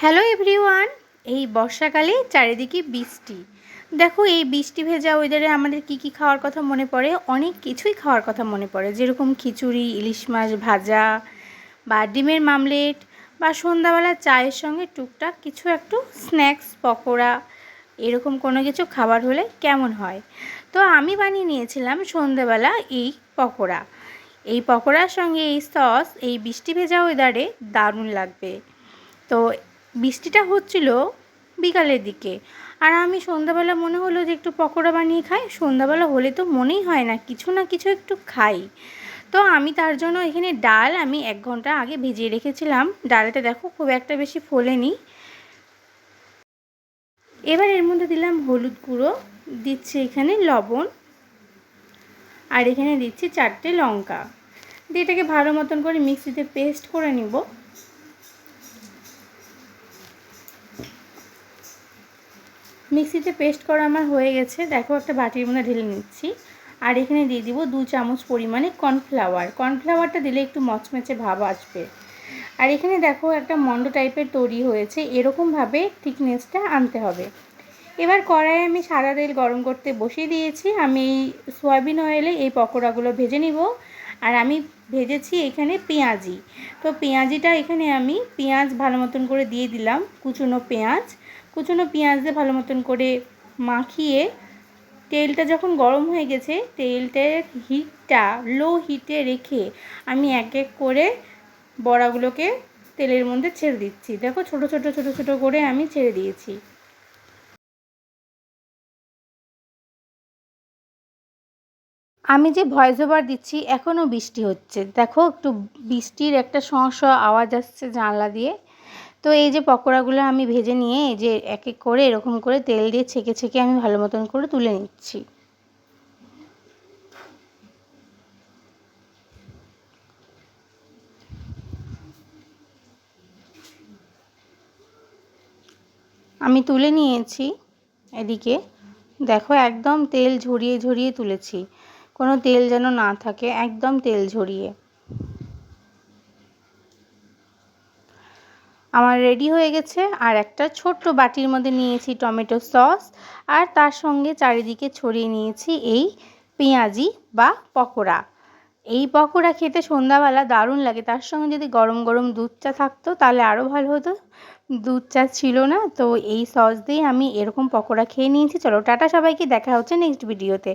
Hello everyone. এই বর্ষাকালে চারিদিকে বৃষ্টি। দেখো এই বৃষ্টি ভেজা ওয়েদারে আমাদের কি কি খাওয়ার কথা মনে পড়ে? অনেক কিছুই খাওয়ার কথা মনে পড়ে, যেরকম খিচুড়ি, ইলিশ মাছ ভাজা বা ডিমের মামলেট, বা সন্ধ্যাবেলা চায়ের সঙ্গে টুকটাক কিছু একটু স্ন্যাক্স, পকোড়া, এরকম কোনো কিছু খাবার হলে কেমন হয়। তো আমি বানিয়ে নিয়েছিলাম সন্ধ্যাবেলা এই পকোড়া। এই পকোড়ার সঙ্গে এই সস এই বৃষ্টি ভেজা ওয়েদারে দারুণ লাগবে। তো বৃষ্টিটা হচ্ছিল বিকালের দিকে, আর আমি সন্ধ্যাবেলা মনে হলো যে একটু পকোড়া বানিয়ে খাই। সন্ধ্যাবেলা হলে তো মনেই হয় না কিছু একটু খাই। তো আমি তার জন্য এখানে ডাল আমি 1 ঘন্টা আগে ভিজিয়ে রেখেছিলাম। ডালটা দেখো খুব একটা বেশি ফোলেনি। এবার এর মধ্যে দিলাম হলুদ গুঁড়ো, দিচ্ছি এখানে লবণ, আর এখানে দিচ্ছি 4টে লঙ্কা। দিয়ে এটাকে ভালো মতন করে মিক্সিতে পেস্ট করে নিব। মিক্সিতে পেস্ট করা আমার হয়ে গেছে। দেখো একটা বাটির মধ্যে ঢেলে নিচ্ছি। আর এখানে দিয়ে দিব 2 চামচ পরিমাণে কর্নফ্লাওয়ার। কর্নফ্লাওয়ারটা দিলে একটু মচমচে ভাব আসবে। আর এখানে দেখো একটা মন্ড টাইপের তৈরি হয়েছে, এরকমভাবে থিকনেসটা আনতে হবে। এবার কড়াইয়ে আমি সাদা তেল গরম করতে বসিয়ে দিয়েছি। আমি এই সয়াবিন অয়েলে এই পকোড়াগুলো ভেজে নিব। আর আমি ভেজেছি এখানে পেঁয়াজি। তো পেঁয়াজিটা এখানে আমি পেঁয়াজ ভালো মতন করে দিয়ে দিলাম, কুচনো পেঁয়াজ দিয়ে ভালো মতন করে মাখিয়ে তেলটা যখন গরম হয়ে গেছে, তেলটার হিটটা লো হিটে রেখে আমি এক এক করে বড়াগুলোকে তেলের মধ্যে ছেড়ে দিচ্ছি। দেখো ছোট ছোট করে আমি ছেড়ে দিয়েছি। আমি যে ভয়েস ওভার দিচ্ছি এখনও বৃষ্টি হচ্ছে। দেখো একটু বৃষ্টির একটা আওয়াজ আসছে জানলা দিয়ে। তো এই যে পকোড়াগুলো আমি ভেজে নিয়ে এই যে এক এক করে এরকম করে তেল দিয়ে ছেঁকে আমি ভালো মতন করে তুলে নিচ্ছি। আমি তুলে নিয়েছি। এদিকে দেখো একদম তেল ঝরিয়ে তুলেছি, কোনো তেল যেন না থাকে, একদম তেল ঝরিয়ে। আমার রেডি হয়ে গেছে। আর একটা ছোট্ট বাটির মধ্যে নিয়েছি টমেটো সস, আর তার সঙ্গে চারিদিকে ছড়িয়ে নিয়েছি এই পেঁয়াজি বা পকোড়া। এই পকোড়া খেতে সন্ধ্যাবেলা দারুণ লাগে। তার সঙ্গে যদি গরম গরম দুধ চা থাকতো তাহলে আরও ভালো হতো। দুধ চা ছিল না, তো এই সস দিয়ে আমি এরকম পকোড়া খেয়ে নিয়েছি। চলো টাটা সবাইকে, দেখা হচ্ছে নেক্সট ভিডিওতে।